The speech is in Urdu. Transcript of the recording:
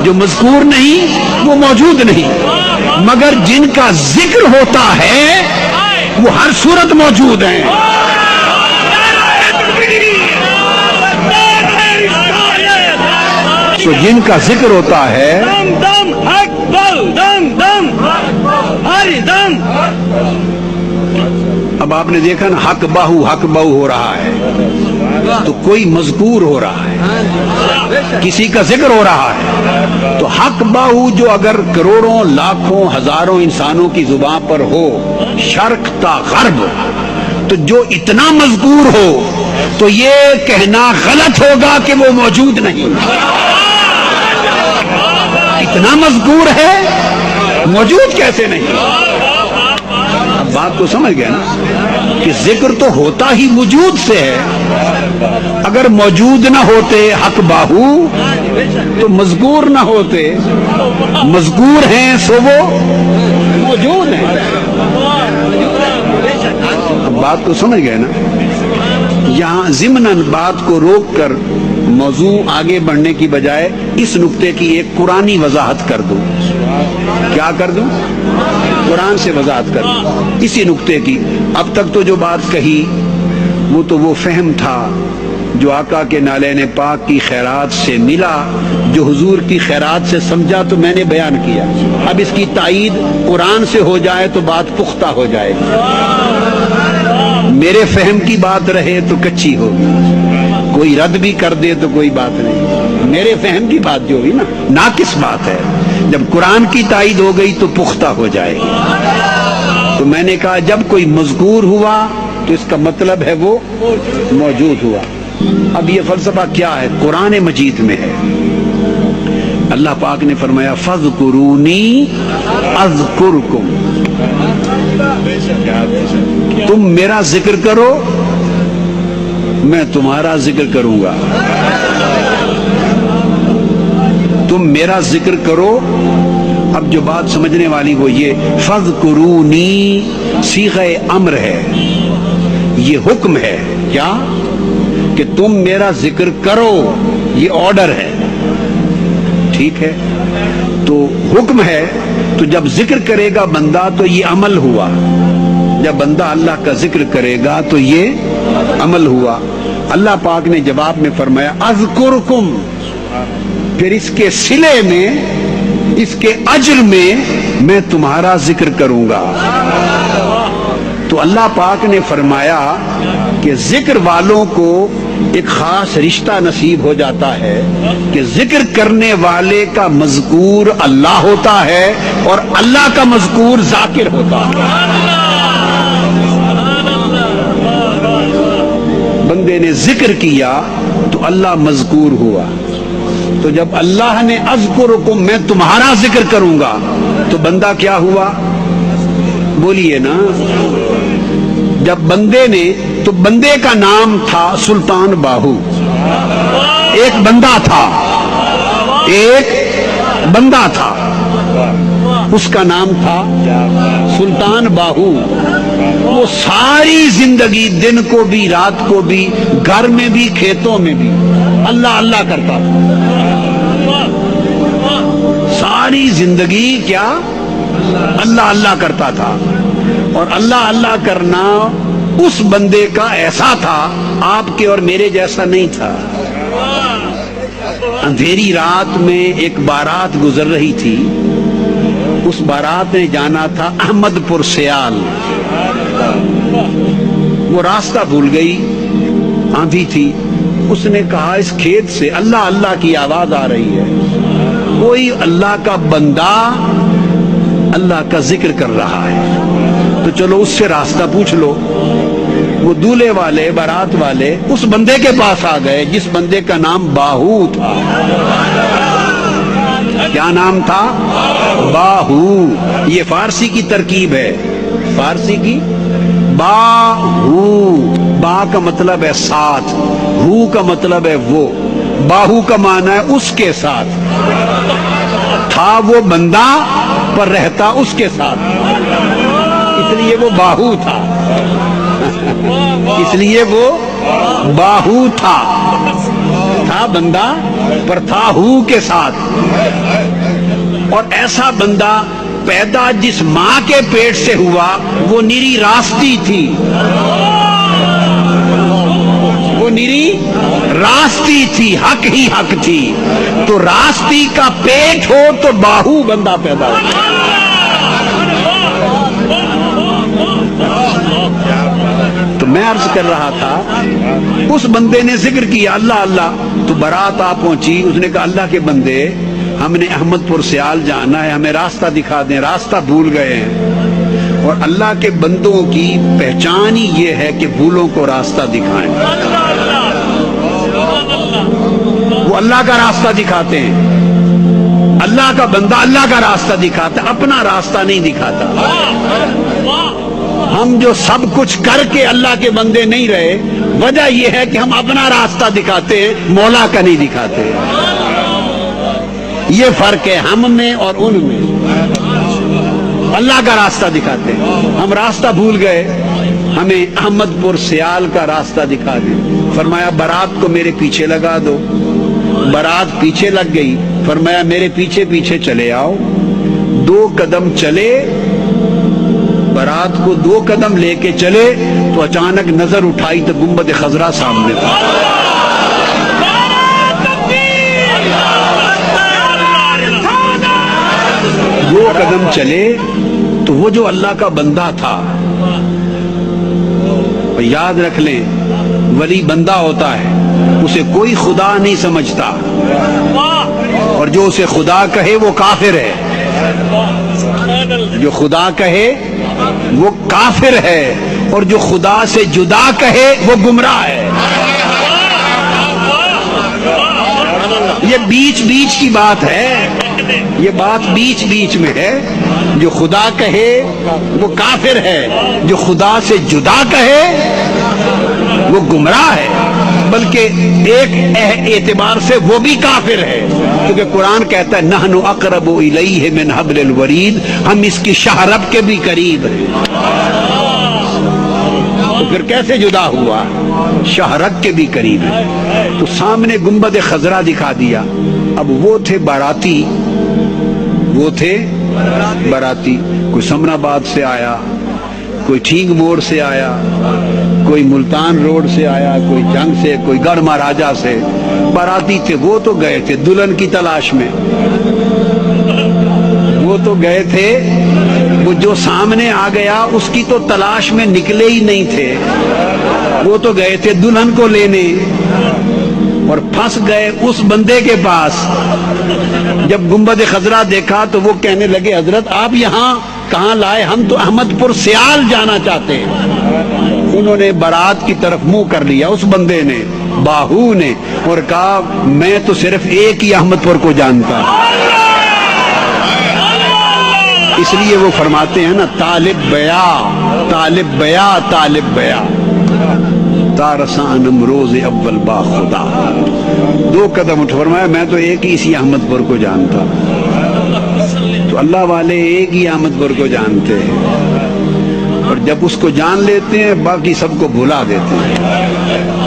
جو مذکور نہیں وہ موجود نہیں، مگر جن کا ذکر ہوتا ہے وہ ہر صورت موجود ہیں۔ تو جن کا ذکر ہوتا ہے اب آپ نے دیکھا نا حق باہو ہو رہا ہے تو کوئی مذکور ہو رہا ہے، کسی کا ذکر ہو رہا ہے۔ تو حق باہو جو اگر کروڑوں لاکھوں ہزاروں انسانوں کی زبان پر ہو شرق تا غرب، تو جو اتنا مذکور ہو تو یہ کہنا غلط ہوگا کہ وہ موجود نہیں۔ اتنا مذکور ہے موجود کیسے نہیں؟ اب بات کو سمجھ گیا نا کہ ذکر تو ہوتا ہی وجود سے ہے، اگر موجود نہ ہوتے حق باہو تو مذکور نہ ہوتے، مذکور ہیں سو وہ موجود ہیں۔ اب بات کو سمجھ گئے نا؟ یہاں ضمناً بات کو روک کر موضوع آگے بڑھنے کی بجائے اس نقطے کی ایک قرآنی وضاحت کر دوں۔ کیا کر دوں؟ قرآن سے وضاحت کر دوں اسی نقطے کی۔ اب تک تو جو بات کہی وہ تو وہ فہم تھا جو آقا کے نالین پاک کی خیرات سے ملا، جو حضور کی خیرات سے سمجھا تو میں نے بیان کیا۔ اب اس کی تائید قرآن سے ہو جائے تو بات پختہ ہو جائے گی، میرے فہم کی بات رہے تو کچی ہوگی، کوئی رد بھی کر دے تو کوئی بات نہیں، میرے فہم کی بات جو ہوئی نا ناقص بات ہے، جب قرآن کی تائید ہو گئی تو پختہ ہو جائے گی۔ تو میں نے کہا جب کوئی مذکور ہوا تو اس کا مطلب ہے وہ موجود ہوا۔ اب یہ فلسفہ کیا ہے؟ قرآن مجید میں ہے۔ اللہ پاک نے فرمایا فَاذْكُرُونِي أَذْكُرْكُمْ، تم میرا ذکر کرو میں تمہارا ذکر کروں گا، تم میرا ذکر کرو۔ اب جو بات سمجھنے والی وہ یہ فَاذْكُرُونِي صیغہ امر ہے، یہ حکم ہے کیا کہ تم میرا ذکر کرو، یہ آرڈر ہے، ٹھیک ہے؟ تو حکم ہے، تو جب ذکر کرے گا بندہ تو یہ عمل ہوا، جب بندہ اللہ کا ذکر کرے گا تو یہ عمل ہوا۔ اللہ پاک نے جواب میں فرمایا اذکرکم، پھر اس کے صلے میں اس کے اجر میں تمہارا ذکر کروں گا۔ تو اللہ پاک نے فرمایا کہ ذکر والوں کو ایک خاص رشتہ نصیب ہو جاتا ہے کہ ذکر کرنے والے کا مذکور اللہ ہوتا ہے اور اللہ کا مذکور ذاکر ہوتا ہے۔ بندے نے ذکر کیا تو اللہ مذکور ہوا، تو جب اللہ نے اذکرکم میں تمہارا ذکر کروں گا تو بندہ کیا ہوا؟ بولیے نا۔ جب بندے نے، تو بندے کا نام تھا سلطان باہو، ایک بندہ تھا، ایک بندہ تھا، اس کا نام تھا سلطان باہو۔ وہ ساری زندگی دن کو بھی رات کو بھی گھر میں بھی کھیتوں میں بھی اللہ اللہ کرتا تھا، ساری زندگی کیا اللہ اللہ کرتا تھا۔ اور اللہ اللہ کرنا اس بندے کا ایسا تھا، آپ کے اور میرے جیسا نہیں تھا۔ اندھیری رات میں ایک بارات گزر رہی تھی، اس بارات نے جانا تھا احمد پور سیال، وہ راستہ بھول گئی، آندھی تھی، اس نے کہا اس کھیت سے اللہ اللہ کی آواز آ رہی ہے، کوئی اللہ کا بندہ اللہ کا ذکر کر رہا ہے، تو چلو اس سے راستہ پوچھ لو۔ وہ دولہے والے بارات والے اس بندے کے پاس آ گئے جس بندے کا نام باہو تھا۔ کیا نام تھا؟ باہو۔ یہ فارسی کی ترکیب ہے، فارسی کی باہو، با کا مطلب ہے ساتھ، ہو کا مطلب ہے وہ، باہو کا معنی ہے اس کے ساتھ، تھا وہ بندہ پر رہتا اس کے ساتھ، اس لیے وہ باہو تھا، اس لیے وہ باہو تھا بندہ پر تھا ہو کے ساتھ۔ اور ایسا بندہ پیدا جس ماں کے پیٹ سے ہوا وہ نری راستی تھی، وہ نری راستی تھی، حق ہی حق تھی. تو راستی کا پیٹ ہو تو باہو بندہ پیدا ہو. تو میں عرض کر رہا تھا، اس بندے نے ذکر کیا اللہ اللہ، تو بارات آ پہنچی. اس نے کہا اللہ کے بندے ہم نے احمد پور سیال جانا ہے، ہمیں راستہ دکھا دیں، راستہ بھول گئے ہیں. اور اللہ کے بندوں کی پہچان ہی یہ ہے کہ بھولوں کو راستہ دکھائیں. وہ اللہ کا راستہ دکھاتے ہیں. اللہ کا بندہ اللہ کا راستہ دکھاتا، اپنا راستہ نہیں دکھاتا. ہم جو سب کچھ کر کے اللہ کے بندے نہیں رہے، وجہ یہ ہے کہ ہم اپنا راستہ دکھاتے ہیں، مولا کا نہیں دکھاتے. یہ فرق ہے ہم میں اور ان میں. اللہ کا راستہ دکھاتے ہیں، ہم راستہ بھول گئے، ہمیں احمد پور سیال کا راستہ دکھا دیں. فرمایا بارات کو میرے پیچھے لگا دو. بارات پیچھے لگ گئی. فرمایا میرے پیچھے پیچھے چلے آؤ. 2 قدم چلے، بارات کو 2 قدم لے کے چلے تو اچانک نظر اٹھائی تو گنبد خضرا سامنے تھا. 2 قدم چلے تو وہ جو اللہ کا بندہ تھا، یاد رکھ لیں ولی بندہ ہوتا ہے، اسے کوئی خدا نہیں سمجھتا، اور جو اسے خدا کہے وہ کافر ہے. جو خدا کہے وہ کافر ہے، اور جو خدا سے جدا کہے وہ گمراہ ہے. یہ بیچ بیچ کی بات ہے، یہ بات بیچ بیچ میں ہے. جو خدا کہے وہ کافر ہے، جو خدا سے جدا کہے وہ گمراہ ہے. بلکہ ایک اعتبار سے وہ بھی کافر ہے، کیونکہ قرآن کہتا ہے نحن اقرب الیہ من حبل الورید، ہم اس کی شہرب کے بھی قریب ہیں. تو پھر کیسے جدا ہوا؟ شہرک کے بھی قریب ہے. تو سامنے گنبد خضرا دکھا دیا. اب وہ تھے باراتی، وہ تھے باراتی. کوئی سمن آباد سے آیا، کوئی ٹھینگ موڑ سے آیا، کوئی ملتان روڈ سے آیا، کوئی جنگ سے، کوئی گڑھ مہاراجا سے. باراتی تھے، وہ تو گئے تھے دلہن کی تلاش میں. وہ تو گئے تھے، وہ جو سامنے آ گیا اس کی تو تلاش میں نکلے ہی نہیں تھے. وہ تو گئے تھے دلہن کو لینے، اور پھنس گئے اس بندے کے پاس. جب گنبد خضرا دیکھا تو وہ کہنے لگے حضرت آپ یہاں کہاں لائے؟ ہم تو احمد پور سیال جانا چاہتے ہیں. انہوں نے بارات کی طرف منہ کر لیا اس بندے نے، باہو نے، اور کہا میں تو صرف ایک ہی احمد پور کو جانتا ہوں. اس لیے وہ فرماتے ہیں نا طالب بیا طالب بیا طالب بیا تارسان روز اول با خدا. 2 قدم اٹھ فرمایا میں تو ایک ہی اسی احمد پور کو جانتا. تو اللہ والے ایک ہی احمد پور کو جانتے ہیں، اور جب اس کو جان لیتے ہیں باقی سب کو بھلا دیتے ہیں.